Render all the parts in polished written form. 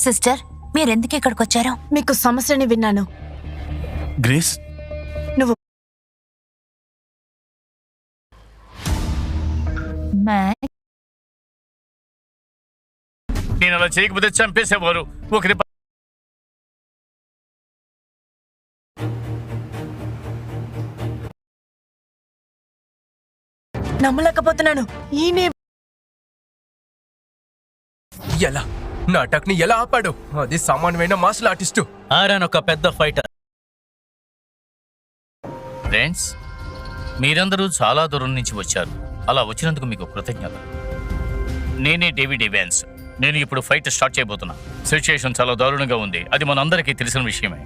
Sister, మీరెందుకు ఇక్కడికి వచ్చారు? మీకు సమస్యని విన్నాను. గ్రేస్, నువ్వు నేను అలా చేయకపోతే చంపేసేవారు. ఒకరి నమ్మలేకపోతున్నాను. ఈయనే ఎలా నా అటాక్ ని ఎలా ఆపాడు? అది సామాన్యమైన మార్షల్ ఆర్టిస్టు. ఆరాన్ ఒక పెద్ద ఫైటర్. ఫ్రెండ్స్, మీరందరూ చాలా దూరం నుంచి వచ్చారు. అలా వచ్చినందుకు మీకు కృతజ్ఞతలు. నేనే డేవిడ్ ఇవాన్స్. నేను ఇప్పుడు ఫైట్ స్టార్ట్ చేయబోతున్నా. సిచ్యుయేషన్ చాలా దారుణంగా ఉంది. అది మనందరికీ తెలిసిన విషయమే.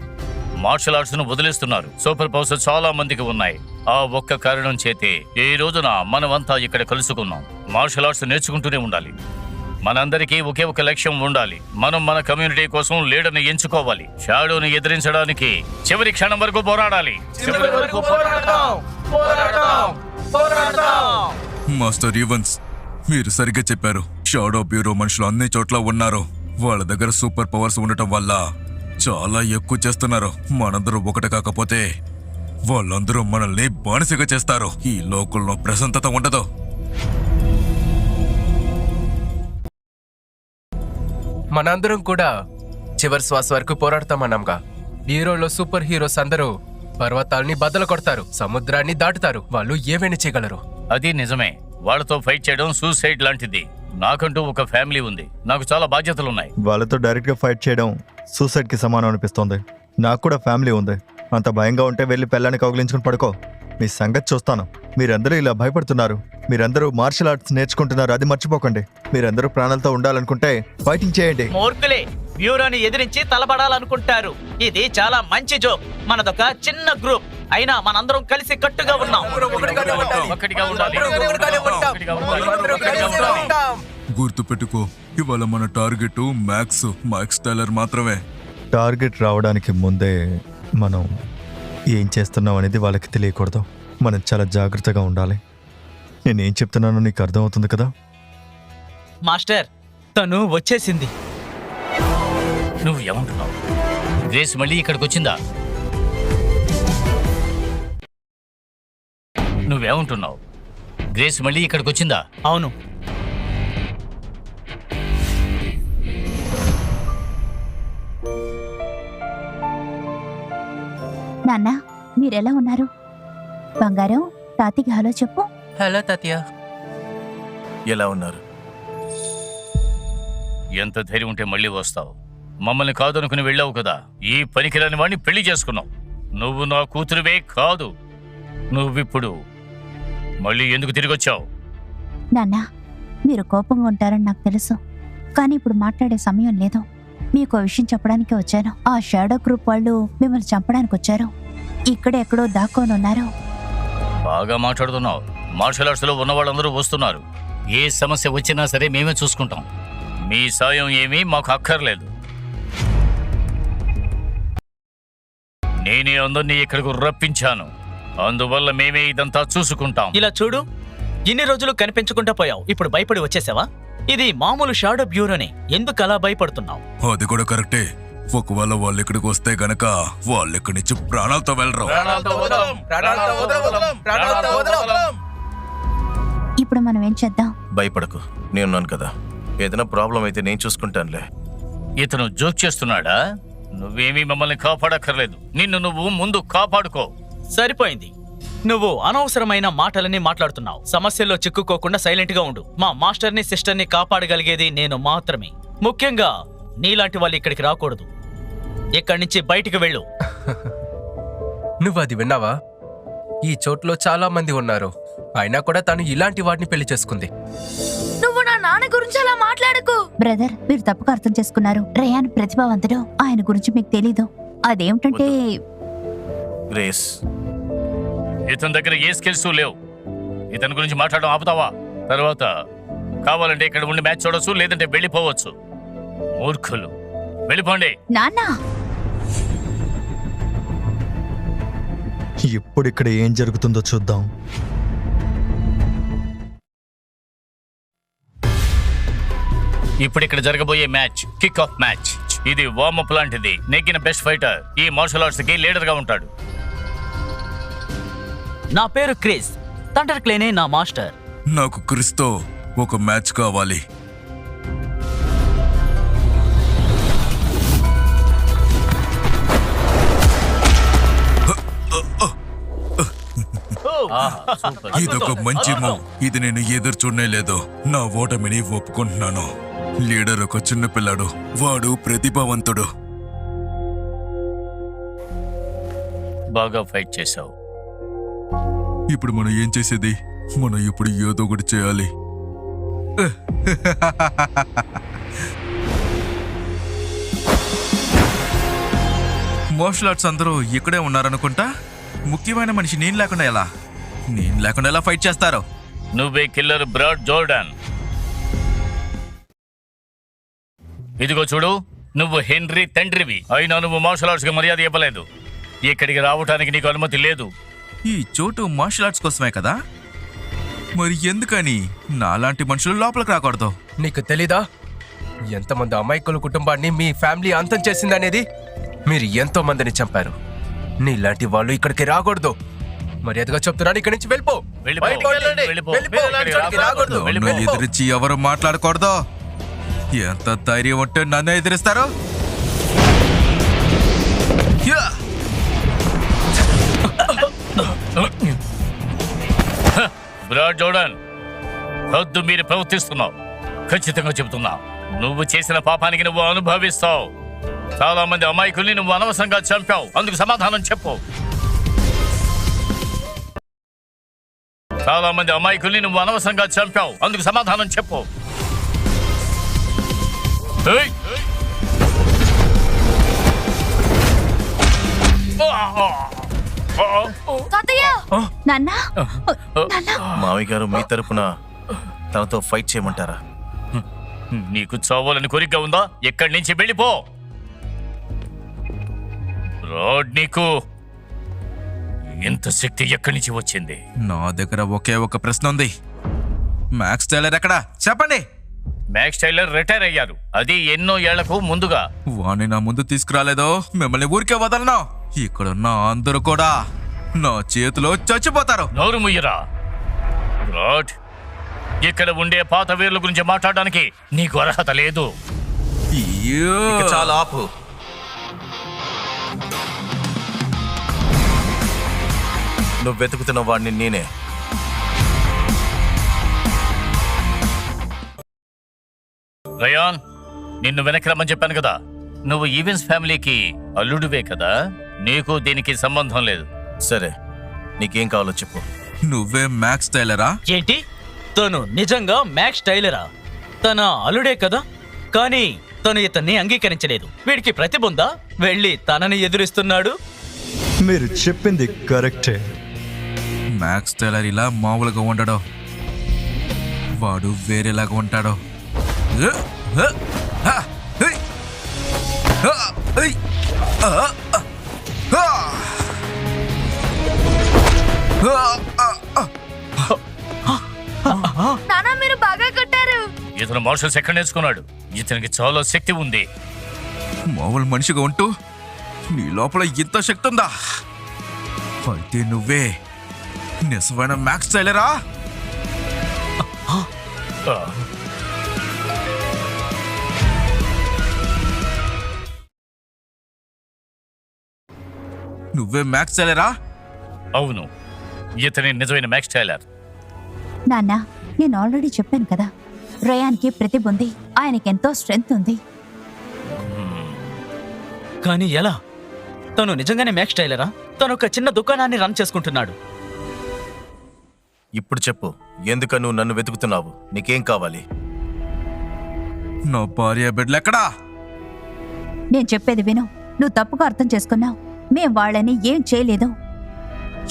మార్షల్ ఆర్ట్స్ ను వదిలేస్తున్నారు. సూపర్ పవర్స్ చాలా మందికి ఉన్నాయి. ఆ ఒక్క కారణం చేతే ఈ రోజున మనమంతా ఇక్కడ కలుసుకున్నాం. మార్షల్ ఆర్ట్స్ నేర్చుకుంటూనే ఉండాలి. మనందరికీ ఒకే ఒక లక్ష్యం ఉండాలి. మనం మన కమ్యూనిటీ కోసం లీడర్ని ఎంచుకోవాలి. షాడోని ఎదిరించడానికి చివరి క్షణం వరకు పోరాడాలి. మాస్టర్ ఈవెన్స్, మీరు సరిగ్గా చెప్పారు. షాడో బ్యూరో మనుషులు అన్ని చోట్ల ఉన్నారు. వాళ్ళ దగ్గర సూపర్ పవర్స్ ఉండటం వల్ల చాలా ఎక్కువ చేస్తున్నారు. మనందరూ ఒకటి కాకపోతే వాళ్ళందరూ మనల్ని బానిసగా చేస్తారు. ఈ లోకంలో ప్రశాంతత ఉండదు. మనందరం కూడా చివరి శ్వాస వరకు పోరాడతామన్నాంగా. హీరోలో సూపర్ హీరోస్ అందరూ పర్వతాల్ని బద్దలు కొడతారు, సముద్రాన్ని దాటుతారు. వాళ్ళు ఏమైనా చేయగలరు. అది నిజమే. వాళ్ళతో ఫైట్ చేయడం సూసైడ్ లాంటిది. నాకంటూ ఒక ఫ్యామిలీ ఉంది. నాకు చాలా బాధ్యతలున్నాయి. వాళ్ళతో డైరెక్ట్ గా ఫైట్ చేయడం సూసైడ్ కి సమానం అనిపిస్తోంది. నాకు కూడా ఫ్యామిలీ ఉంది. అంత భయంగా ఉంటే వెళ్ళి పిల్లని కౌగిలించుకుని పడుకో. మీ సంగతి చూస్తాను. మీరందరూ ఇలా భయపడుతున్నారు. మీరందరూ మార్షల్ ఆర్ట్స్ నేర్చుకుంటున్నారు, అది మర్చిపోకండి. మీరందరూ ప్రాణాలతో ఉండాలనుకుంటే ఫైటింగ్ చేయండి. మూర్ఖులే బ్యూరోని ఎదిరించి తలపడాలనుకుంటారు. ఇది చాలా మంచి జోక్. మనదొక చిన్న గ్రూప్ అయినా మనందరం కలిసి కట్టుగా ఉన్నాం. ఒక్కటిగా ఉండాలి. గుర్తు పెట్టుకో, ఇవాళ మన టార్గెట్ మ్యాక్స్ టైలర్ మాత్రమే. టార్గెట్ రావడానికి ముందే మనం ఏం చేస్తున్నాం అనేది వాళ్ళకి తెలియకూడదు. మనం చాలా జాగ్రత్తగా ఉండాలి. నేనేం చెప్తున్నానో నీకు అర్థమవుతుంది కదా? మాస్టర్, తను వచ్చేసింది. నువ్వు ఏమంటున్నావు? గ్రేస్ మళ్ళీ ఇక్కడికి వచ్చిందా? నువ్వేమంటున్నావు? గ్రేస్ మళ్ళీ ఇక్కడికి వచ్చిందా? అవును. నాన్న, మీరెలా ఉన్నారు? బంగారం, తాతికి హలో చెప్పు. హలో తాతయ్య. ఎలా ఉన్నారు? ఎంత ధైర్యం ఉంటే మళ్ళీ వస్తావు? మమ్మల్ని కాదనుకుని వెళ్ళావు కదా. ఈ పనికిరాని వాడిని పెళ్లి చేసుకున్నావు. నువ్వు నా కూతురువే కాదు. నువ్విప్పుడు మళ్ళీ ఎందుకు తిరిగి వచ్చావు? నాన్న, మీరు కోపంగా ఉంటారని నాకు తెలుసు. కానీ ఇప్పుడు మాట్లాడే సమయం లేదు. మీకు విషయం చెప్పడానికి వచ్చాను. ఆ షాడో గ్రూప్ వాళ్ళు మిమ్మల్ని చంపడానికి వచ్చారు. ఇక్కడే ఎక్కడో దాక్కొని ఉన్నారు. బాగా మాట్లాడుతున్నావు. మార్షల్ ఆర్ట్స్ లో ఉన్న వాళ్ళందరూ వస్తున్నారు. ఏ సమస్య వచ్చినా సరే మేమే చూసుకుంటాం. మీ సాయం ఏమీ మాకు అక్కర్లేదు. నేనే అందరినీ ఇక్కడికి రప్పించాను. అందువల్ల మేమే ఇదంతా చూసుకుంటాం. ఇలా చూడు, ఇన్ని రోజులు కనిపించకుండా పోయావు. ఇప్పుడు భయపడి వచ్చేసావా? ఇది మామూలు షాడో బ్యూరోనే. ఎందుకు అలా భయపడుతున్నావు? అది కూడా కరెక్టే. ఒకవేళ వాళ్ళు ఇక్కడికి వస్తే గనక వాళ్ళు ఇక్కడి నుంచి ప్రాణాలతో వెళ్ళరు. ఇప్పుడు మనం ఏం చేద్దాం? భయపడకు, నేనున్నాను కదా. ఏదైనా ప్రాబ్లం అయితే నేను చూసుకుంటానులే. ఇతను జోక్ చేస్తున్నాడా? నువ్వేమీ మమ్మల్ని కాపాడక్కర్లేదు. నిన్ను నువ్వు ముందు కాపాడుకో. సరిపోయింది. నువ్వు అనవసరమైన మాటలని మాట్లాడుతున్నావు. సమస్యల్లో చిక్కుకోకుండా సైలెంట్ గా ఉండు. మా మాస్టర్ని సిస్టర్ని కాపాడగలిగేది నేను మాత్రమే. ముఖ్యంగా నీలాంటి వాళ్ళు ఇక్కడికి రాకూడదు. ఇక్కడి నుంచి బయటికి వెళ్ళు. నువ్వు అది విన్నావా? ఈ చోట్లో చాలా మంది ఉన్నారు, అయినా కూడా తను ఇలాంటి వాడిని పెళ్లి చేసుకుంది. నువ్వు నా నాన్న గురించి అలా మాట్లాడకు. బ్రదర్, మీరు తప్పుగా అర్థం చేసుకున్నారు. రేయాన్ ప్రతిభావంతుడు. ఆయన గురించి మీకు తెలీదు. అదేమిటంటే గ్రేస్, ఇతని దగ్గర ఏ స్కిల్స్ లేవు. ఇతని గురించి మాట్లాడడం ఆపుతావా? తర్వాత కావాలంటే ఇక్కడ ఉండి మ్యాచ్ చూడొచ్చు, లేదంటే వెళ్ళిపోవచ్చు. మూర్ఖులు, వెళ్ళిపోండి. నాన్న, ఇప్పుడు ఇక్కడ ఏం జరుగుతుందో చూద్దాం. ఇప్పుడు ఇక్కడ జరగబోయే మ్యాచ్ కిక్ ఆఫ్ మ్యాచ్. ఇది వార్మప్ లాంటిది. నెగ్గిన బెస్ట్ ఫైటర్ ఈ మార్షల్ ఆర్ట్స్ కి లీడర్ గా ఉంటాడు. నా పేరు క్రిస్. థండర్ క్లేనే నా మాస్టర్. నాకు క్రిస్తో ఒక మ్యాచ్ కావాలి. ఇదొక మంచి మూవ్. ఇది నేను ఎదురు చూడలేదు. నా ఓటమిని ఒప్పుకుంటున్నాను. లీడర్ ఒక చిన్న పిల్లాడు, వాడు ప్రతిభావంతుడు. బాగా ఫైట్ చేశావు. ఇప్పుడు మనం ఏం చేసేది? మనం ఇప్పుడు ఏదో ఒకటి చేయాలి. మార్షల్ ఆర్ట్స్ అందరూ ఇక్కడే ఉన్నారనుకుంటా. ముఖ్యమైన మనిషి నేను లేకుండా ఎలా ఫైట్ చేస్తారో? నువ్వే కిల్లర్ బ్రాడ్ జోర్డాన్. ఇదిగో చూడు, నువ్వు హెన్రీ తండ్రివి అయినా నువ్వు మార్షల్ ఆర్ట్స్ కి మర్యాద ఇవ్వలేదు. ఇక్కడికి రావటానికి నీకు అనుమతి లేదు. ఈ చోటు మార్షల్ ఆర్ట్స్ కోసమే కదా, మరి ఎందుకని నాలాంటి మనుషులు లోపలికి రాకూడదు? నీకు తెలీదా ఎంతమంది అమాయకుల కుటుంబాన్ని మీ ఫ్యామిలీ అంతం చేసిందనేది? మీరు ఎంతో మందిని చంపారు. నీలాంటి వాళ్ళు ఇక్కడికి రాకూడదు. మర్యాదగా చెప్తున్నాను, ఇక్కడి నుంచి వెళ్ళిపో. వెళ్ళిపో. బయటికి వెళ్ళండి. వెళ్ళిపో. వెళ్ళిపో. ఇక్కడికి రాకూడదు. నన్ను ఎదిరించి ఎవరు మాట్లాడకూడదు. ఎంత ధైర్యం ఉంటే నన్ను ఎదిరిస్తారు? యా! బ్రాడ్ జోర్డాన్, వద్దు, మీరు ప్రవర్తిస్తున్నావు. ఖచ్చితంగా చెబుతున్నా, నువ్వు చేసిన పాపానికి నువ్వు అనుభవిస్తావు. చాలా మంది అమాయకుల్ని నువ్వు అనవసరంగా చంపావు. అందుకు సమాధానం చెప్పు. చాలా మంది అమాయకుల్ని నువ్వు అనవసరంగా చంపావు. అందుకు సమాధానం చెప్పు. ఏయ్! నాన్న మామయ్య గారు మీ తరపున తనతో ఫైట్ చేయమంటారా? నీకు చావాలని కోరిక ఉందా? ఎక్కడి నుంచి వెళ్ళిపో. రాడ్, నీకు ఇంత శక్తి ఎక్కడి నుంచి వచ్చింది? నా దగ్గర ఒకే ఒక ప్రశ్న ఉంది. మ్యాక్స్ టైలర్ ఎక్కడా? చెప్పండి. మ్యాక్స్ టైలర్ రిటైర్ అయ్యారు, అది ఎన్నో ఏళ్లకు ముందుగా. వాణ్ణి నా ముందు తీసుకురాలేదో మిమ్మల్ని ఊరికే వదలను. ఇక్కడున్న అందరూ కూడా నా చేతిలో చచ్చిపోతారు. నోరు ముయ్యరా రాడ్. ఇక్కడ ఉండే పాత వీరుల గురించి మాట్లాడడానికి నీకు అర్హత లేదు. అయ్యో! ఇక చాలా ఆపు. నువ్వు వెతుకుతున్న వాడిని నేనే. రయాన్, నిన్ను వెనక్కి రమ్మని చెప్పాను కదా. నువ్వు ఈవెన్స్ ఫ్యామిలీకి అల్లుడివే కదా, నీకు దీనికి సంబంధం లేదు. సరే, నీకేం కావాలో చెప్పు. నువ్వే మ్యాక్స్ టైలరా? ఏంటి? తను నిజంగా మ్యాక్స్ టైలరా? తన అల్లుడే కదా, కానీ తను ఇతన్ని అంగీకరించలేదు. వీడికి ప్రతిభ ఉందా? వెళ్ళి తనని ఎదురిస్తున్నాడు. మీరు చెప్పింది కరెక్టే. మ్యాక్స్ టైలర్ ఇలా మామూలుగా ఉండడు, వాడు వేరేలాగా ఉంటాడు. నానా మీరు బాగా కొట్టారు. ఇతను మార్షల్స్ ఎక్కడ నేర్చుకున్నాడు? ఇతనికి చాలా శక్తి ఉంది. మామూలు మనిషిగా ఉంటూ నీ లోపల ఇంత శక్తి ఉందా? అయితే నువ్వే నిజమైన మ్యాక్స్ టైలరా? ఆ, నువ్వే మ్యాక్స్ టైలరా? అవును, ఇతని నిజమైన మ్యాక్స్ టైలర్. నాన్న, నేను ఆల్రెడీ చెప్పాను కదా, రయాన్కి ప్రతిభ ఉంది, ఆయనకెంతో స్ట్రెంగ్త్ ఉంది. కానీ ఎలా? తను నిజంగానే మ్యాక్స్ టైలరా? తను ఒక చిన్న దుకాణాన్ని రన్ చేసుకుంటున్నాడు. ఇప్పుడు చెప్పు, ఎందుకు నువ్వు నన్ను వెతుకుతున్నావు? నీకేం కావాలి? నా భార్య బిడ్డలు ఎక్కడా? నేను చెప్పేది విను. నువ్వు తప్పుగా అర్థం చేసుకున్నావు. మేం వాళ్ళని ఏం చేయలేదు.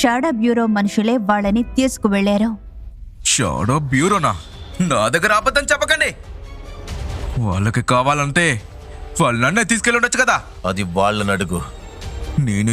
షాడో బ్యూరో మనుషులే వాళ్ళని తీసుకువెళ్లారు. షాడో బ్యూరోనా? నా దగ్గర అబద్ధం చెప్పకండి. వాళ్ళకి కావాలంటే వాళ్ళు నన్నే తీసుకెళ్ళి ఉండొచ్చు కదా. అది వాళ్ళని అడుగు. నేను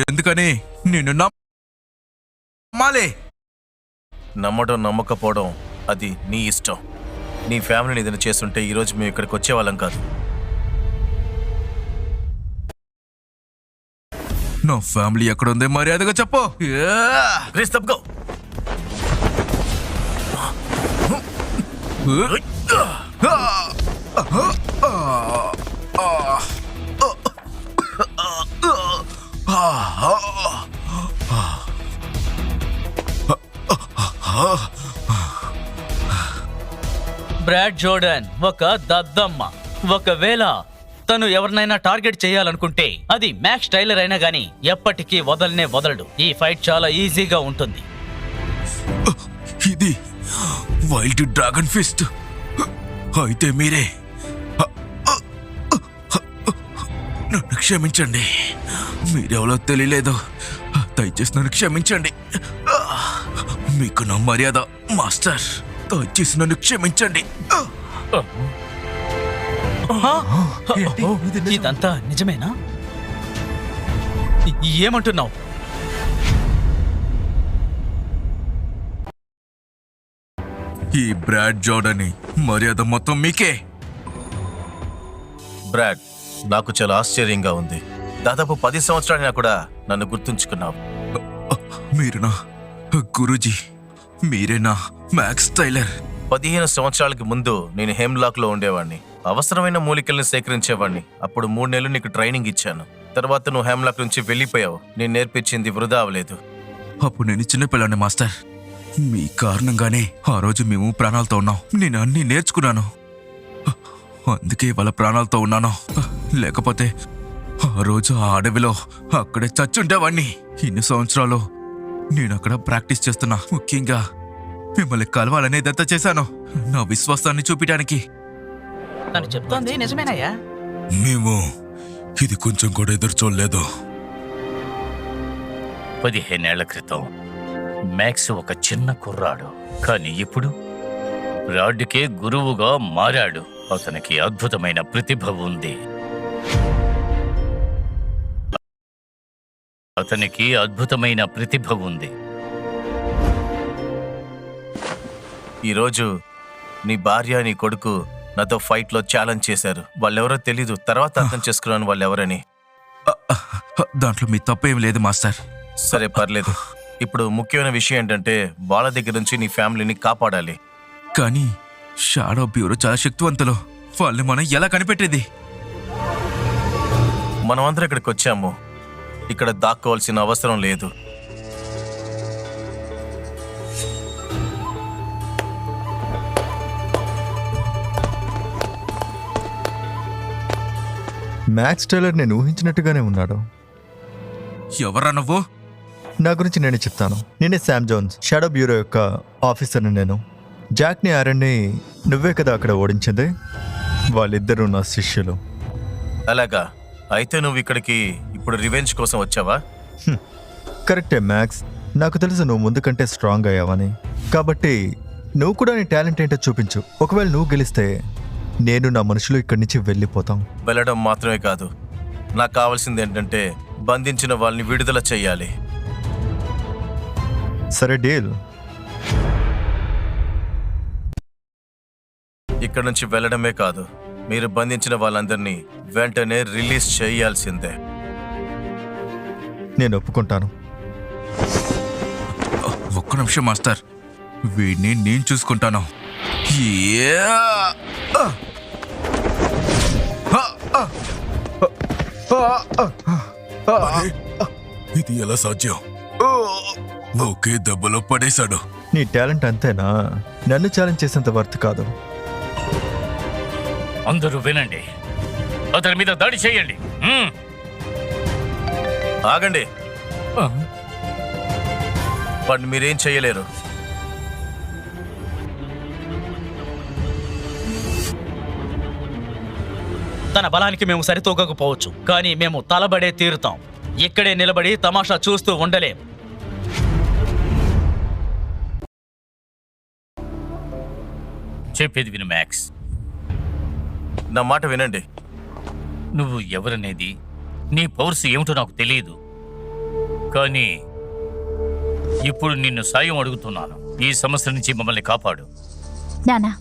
ఎందుకని నిన్ను నమ్మాలి. నమ్మడం నమ్మకపోవడం అది నీ ఇష్టం. నీ ఫ్యామిలీని ఏదైనా చేస్తుంటే ఈరోజు మేము ఇక్కడికి వచ్చేవాళ్ళం కాదు. నా ఫ్యామిలీ ఎక్కడుంది మర్యాదగా చెప్పు. ప్లీజ్ తప్పుకో. బ్రాడ్ జోర్డన్ ఒక దద్దమ్మ. ఒకవేళ తను ఎవరినైనా టార్గెట్ చేయాలనుకుంటే అది మ్యాక్స్ టైలర్ అయినా గానీ ఎప్పటికీ వదలనే వదలడు. ఈ ఫైట్ చాలా ఈజీగా ఉంటుంది. ఇది వైల్డ్ డ్రాగన్ ఫిస్ట్. అయితే మీరే నన్ను క్షమించండి. మీరెవరో తెలియలేదు. దయచేసి నన్ను క్షమించండి. మీకు నా మర్యాద మాస్టర్. దయచేసి నన్ను క్షమించండి. ఇదంతా నిజమేనా? ఏమంటున్నావు? ఈ బ్రాడ్ జోర్డన్ మర్యాద మొత్తం మీకే. బ్రాడ్, నాకు చాలా ఆశ్చర్యంగా ఉంది. దాదాపు 10 సంవత్సరాలైనా కూడా నన్ను గుర్తుంచుకున్నావు. మీరు నా గురూజీ. మీరే నా మ్యాక్స్ టైలర్. 15 సంవత్సరాలకి ముందు నేను హెమ్లాక్ లో ఉండేవాడిని. అవసరమైన మూలికల్ని సేకరించేవాడిని. అప్పుడు 3 నెలలు నీకు ట్రైనింగ్ ఇచ్చాను. తర్వాత నువ్వు హెమ్లాక్ నుంచి వెళ్ళిపోయావు. నేను నేర్పించింది వృధా అవ్వలేదు. అప్పుడు నేను చిన్నపిల్లాన్ని మాస్టర్. మీ కారణంగానే ఆ రోజు మేము ప్రాణాలతో ఉన్నాం. నేను అన్నీ నేర్చుకున్నాను. అందుకే వాళ్ళ ప్రాణాలతో ఉన్నాను. లేకపోతే ఆ రోజు ఆ అడవిలో అక్కడే చచ్చుండేవాణ్ణి. ఇన్ని సంవత్సరాలు నేను అక్కడ ప్రాక్టీస్ చేస్తున్నా. ముఖ్యంగా మిమ్మల్ని కలవాలనే దత్త చేశాను, నా విశ్వాసాన్ని చూపించడానికి. తను చెప్తోంది నిజమేనయ్యా? మేము ఇది కొంచెం కూడా ఎదురు చూడలేదు. 15 ఏళ్ల క్రితం మ్యాక్స్ ఒక చిన్న కుర్రాడు, కానీ ఇప్పుడు బ్రాడ్కే గురువుగా మారాడు. అతనికి అద్భుతమైన ప్రతిభ ఉంది. ఈరోజు నీ భార్య నీ కొడుకు నాతో ఫైట్ లో ఛాలెంజ్ చేశారు. వాళ్ళెవరో తెలీదు. తర్వాత అర్థం చేసుకున్నాను వాళ్ళెవరని. దాంట్లో మీ తప్పేం లేదు మాస్టర్. సరే, పర్లేదు. ఇప్పుడు ముఖ్యమైన విషయం ఏంటంటే వాళ్ళ దగ్గర నుంచి నీ ఫ్యామిలీని కాపాడాలి. కానీ షాడో బ్యూరో చాలా శక్తివంతులు. వాళ్ళని మనం ఎలా కనిపెట్టేది? మనమందరం ఇక్కడికి వచ్చాము. ఇక్కడ దాక్కోవాల్సిన అవసరం లేదు. మ్యాక్స్ టైలర్ నేను ఊహించినట్టుగానే ఉన్నాడు. ఎవరా నువ్వు? నా గురించి నేనే చెప్తాను. నేనే శామ్ జోన్స్, షాడో బ్యూరో యొక్క ఆఫీసర్ని. నేను జాక్ని ఆరన్ని నువ్వే కదా అక్కడ ఓడించింది. వాళ్ళిద్దరూ నా శిష్యులు. అలాగా? అయితే నువ్వు ఇక్కడికి ఇప్పుడు రివెంజ్ కోసం వచ్చావా? కరెక్టే మ్యాక్స్. నాకు తెలుసు నువ్వు ముందు కంటే స్ట్రాంగ్ అయ్యావని. కాబట్టి నువ్వు కూడా నీ టాలెంట్ ఏంటో చూపించు. ఒకవేళ నువ్వు గెలిస్తే నేను నా మనుషులు ఇక్కడి నుంచి వెళ్ళిపోతాం. వెళ్ళడం మాత్రమే కాదు, నాకు కావాల్సింది ఏంటంటే బంధించిన వాళ్ళని విడుదల చెయ్యాలి. సరే, డీల్. ఇక్కడ నుంచి వెళ్ళడమే కాదు, మీరు బంధించిన వాళ్ళందరినీ వెంటనే రిలీజ్ చేయాల్సిందే. నేను ఒప్పుకుంటాను. ఒక్క నిమిషం మాస్టర్, వీడిని నేను చూసుకుంటాను. ఇది ఎలా సాధ్యం? ఒకే దెబ్బలో పడేశాడు. నీ టాలెంట్ అంతేనా? నన్ను ఛాలెంజ్ చేసేంత వర్త్ కాదు. అందరూ వినండి, అతని మీద దాడి చేయండి. ఆగండి, వాడిని మీరేం చేయలేరు. తన బలానికి మేము సరితూగకపోవచ్చు, కానీ మేము తలబడే తీరుతాం. ఇక్కడే నిలబడి తమాషా చూస్తూ ఉండలేం. చెప్పేది విను మ్యాక్స్. నా మాట వినండి. నువ్వు ఎవరనేది, నీ పవర్స్ ఏమిటో నాకు తెలియదు. కానీ ఇప్పుడు నిన్ను సాయం అడుగుతున్నాను. ఈ సమస్య నుంచి మమ్మల్ని కాపాడు. నానా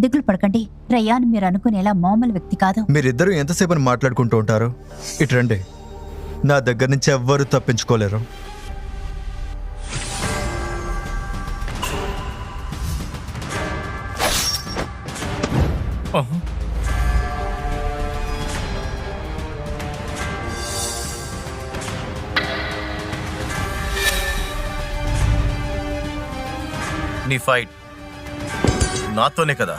దిగులు పడకండి. రయ్యాన్ మీరు అనుకునేలా మామూలు వ్యక్తి కాదు. మీరిద్దరూ ఎంతసేపు అని మాట్లాడుకుంటూ ఉంటారు? ఇటు రండి. నా దగ్గర నుంచి ఎవ్వరూ తప్పించుకోలేరు. నీ ఫైట్ నాతోనే కదా.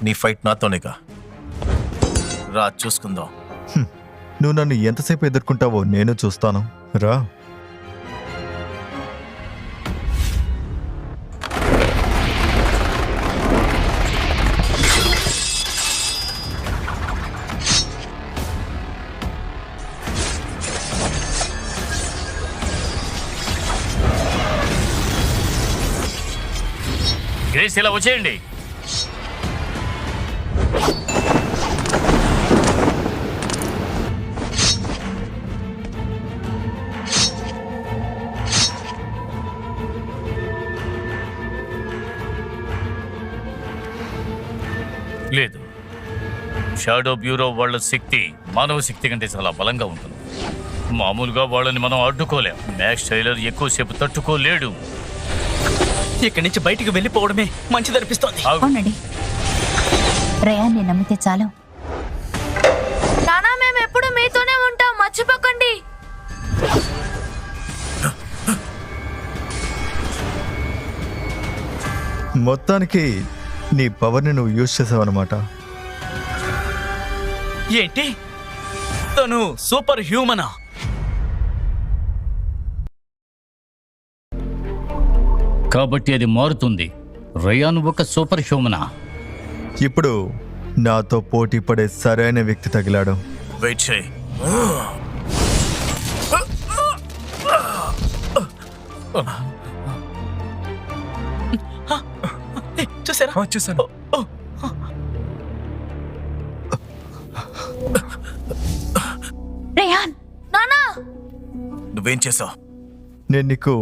నీ ఫైట్ నాతోనేగా. రా చూసుకుందాం. నువ్వు నన్ను ఎంతసేపు ఎదుర్కొంటావో నేను చూస్తాను. రా. గ్రేస్, ఇలా వచ్చేయండి. లేదు, షాడో బ్యూరో వాళ్ళ శక్తి మానవ శక్తి కంటే చాలా బలంగా ఉంటుంది. మామూలుగా వాళ్ళని మనం అడ్డుకోలేం. మ్యాక్స్ టైలర్ ఎక్కువసేపు తట్టుకోలేడు. ఇక్కడి నుంచి బయటికి వెళ్ళిపోవడమే మంచిదనిపిస్తోంది. అవునండి, రయాన్ని నమ్మితే చాలు. నానా మేము ఎప్పుడు మీతోనే ఉంటాం, మర్చిపోకండి. మొత్తానికి నీ పవర్ని నువ్వు యూజ్ చేసావన్నమాట. ఏంటి తను సూపర్ హ్యూమనా? కాబట్టి అది మారుతుంది. రయాన్ ఒక సూపర్ హ్యూమనా? ఇప్పుడు నాతో పోటీ పడే సరైన వ్యక్తి తగిలాడు. వెయిట్ చేయి. చూసారా? చూసాను. రయాన్, నానా నువ్వేం చేసావు? నేను నీకు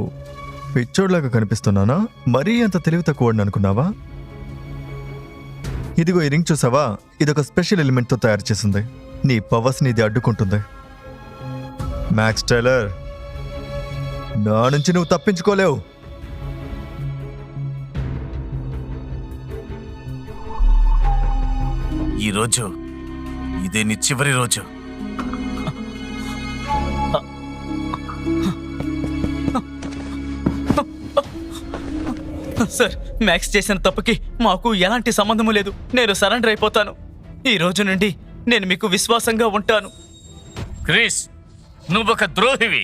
పిచ్చోడ్లాగా కనిపిస్తున్నానా? మరీ అంత తెలివి తక్కువ అనుకున్నావా? ఇదిగో ఈ రింగ్ చూసావా? ఇదొక స్పెషల్ ఎలిమెంట్తో తయారు చేసింది. నీ పవర్స్ని ఇది అడ్డుకుంటుంది. మ్యాక్స్ టైలర్, నా నుంచి నువ్వు తప్పించుకోలేవు. ఈరోజు ఇదే నీ చివరి రోజు. సార్, మ్యాక్స్ చేసిన తప్పుకి మాకు ఎలాంటి సంబంధము లేదు. నేను సరెండర్ అయిపోతాను. ఈ రోజు నుండి నేను మీకు విశ్వాసంగా ఉంటాను. క్రిస్, నువ్వొక ద్రోహివి.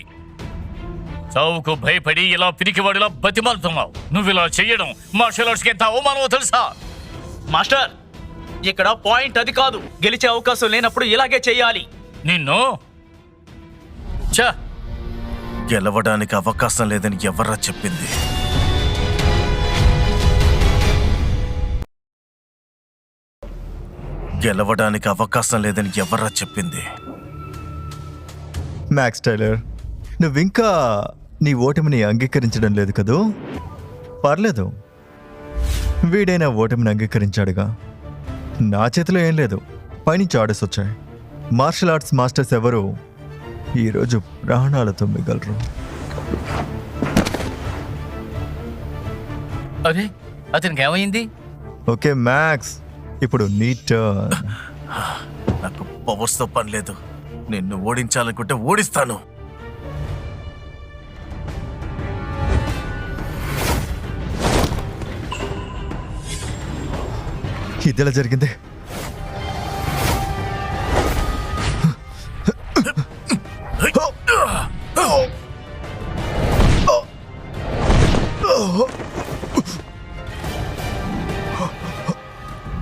చావుకు భయపడి ఇలా పిరికివాడిలా బతిమాలుతున్నావు. నువ్వు ఇలా చెయ్యడం మార్షల్ ఆర్ట్స్కి ఎంత అవమానమో తెలుసా? మాస్టర్, ఇక్కడ పాయింట్ అది కాదు. గెలిచే అవకాశం లేనప్పుడు ఇలాగే చెయ్యాలి. నిన్ను చ గెలవడానికి అవకాశం లేదని ఎవర్రా చెప్పింది? గెలవడానికి అవకాశం లేదని ఎవర్రా చెప్పింది? మ్యాక్స్ టైలర్, నువ్వింకా నీ ఓటమిని అంగీకరించడం లేదు కదూ? పర్లేదు, వీడైనా ఓటమిని అంగీకరించాడుగా. నా చేతిలో ఏం లేదు. పైనుంచి ఆర్డర్స్ వచ్చాయి. మార్షల్ ఆర్ట్స్ మాస్టర్స్ ఎవరు ఈరోజు ప్రాణాలతో మిగలరు. అరే, అతనికి ఏమైంది? ఓకే మ్యాక్స్, ఇప్పుడు నీ టర్న్. నాకు పవర్స్తో పని లేదు. నిన్ను ఓడించాలనుకుంటే ఓడిస్తాను. ఇదెలా జరిగింది?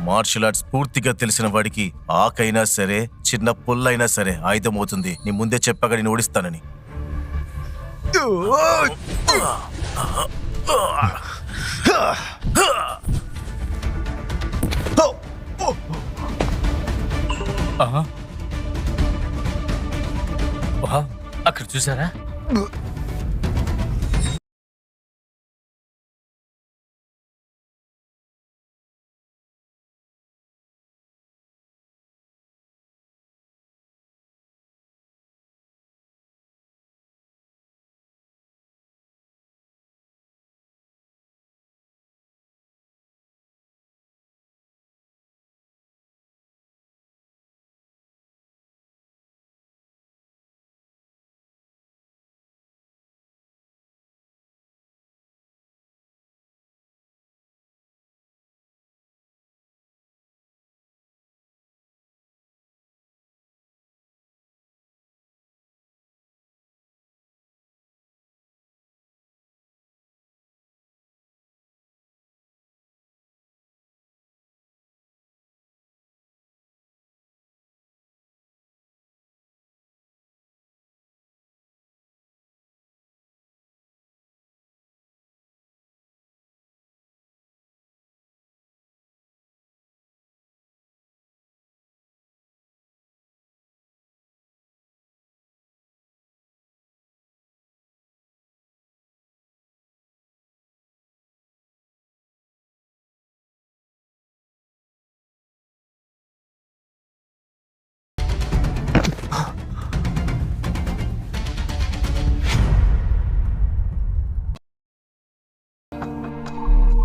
మార్షల్ ఆర్ట్స్ పూర్తిగా తెలిసిన వాడికి ఆకైనా సరే, చిన్న పుల్లైనా సరే ఆయుధం అవుతుంది. నీ ముందే చెప్పగా నేను ఓడిస్తానని. ఆహా. వావ్, అక్కడ చూసారా?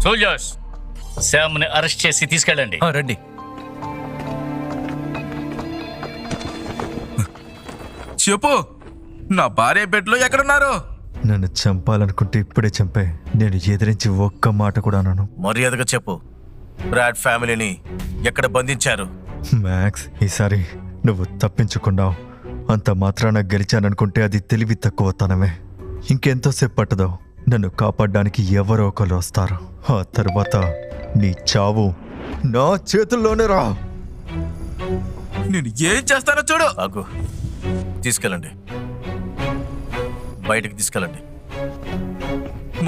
సోల్జర్స్, శామ్ని అరెస్ట్ చేసి తీసుకెళ్ళండి. రండి. చెప్పు, నా భార్య బెడ్లో ఎక్కడున్నారు? నన్ను చంపాలనుకుంటే ఇప్పుడే చంపే. నేను ఎదిరించి ఒక్క మాట కూడా అనను. మర్యాదగా చెప్పు, బ్రాడ్ ఫ్యామిలీని ఎక్కడ బంధించారు? మ్యాక్స్, ఈసారి నువ్వు తప్పించుకున్నావు. అంత మాత్రాన గెలిచాననుకుంటే అది తెలివి తక్కువతనమే. ఇంకెంతోసేపు పట్టదో. నన్ను కాపాడడానికి ఎవరో ఒకరు వస్తారు. ఆ తర్వాత నీ చావు నా చేతుల్లోనే రా. నేను ఏం చేస్తానో చూడు. ఆగు, తీసుకెళ్ళండి, బయటికి తీసుకెళ్ళండి.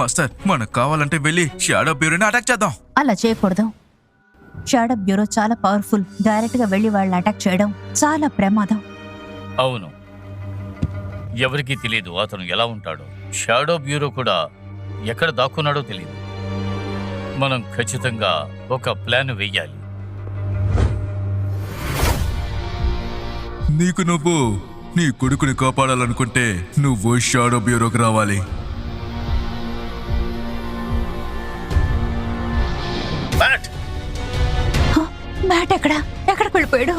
మాస్టర్, మనకు కావాలంటే వెళ్ళి షాడో బ్యూరోని అటాక్ చేద్దాం. అలా చేయకూడదు. షాడో బ్యూరో చాలా పవర్ఫుల్. డైరెక్ట్ గా వెళ్లి వాళ్ళని అటాక్ చేయడం చాలా ప్రమాదం. అవును, ఎవరికీ తెలియదు అతను ఎలా ఉంటాడో. షాడో బ్యూరో కూడా ఎక్కడ దాక్కున్నాడో తెలియదు. మనం ఖచ్చితంగా ఒక ప్లాన్ వెయ్యాలి. నీకు నువ్వు నీ కొడుకుని కాపాడాలనుకుంటే నువ్వు షాడో బ్యూరోకి రావాలి. మ్యాట్ ఎక్కడికి వెళ్ళిపోయాడు?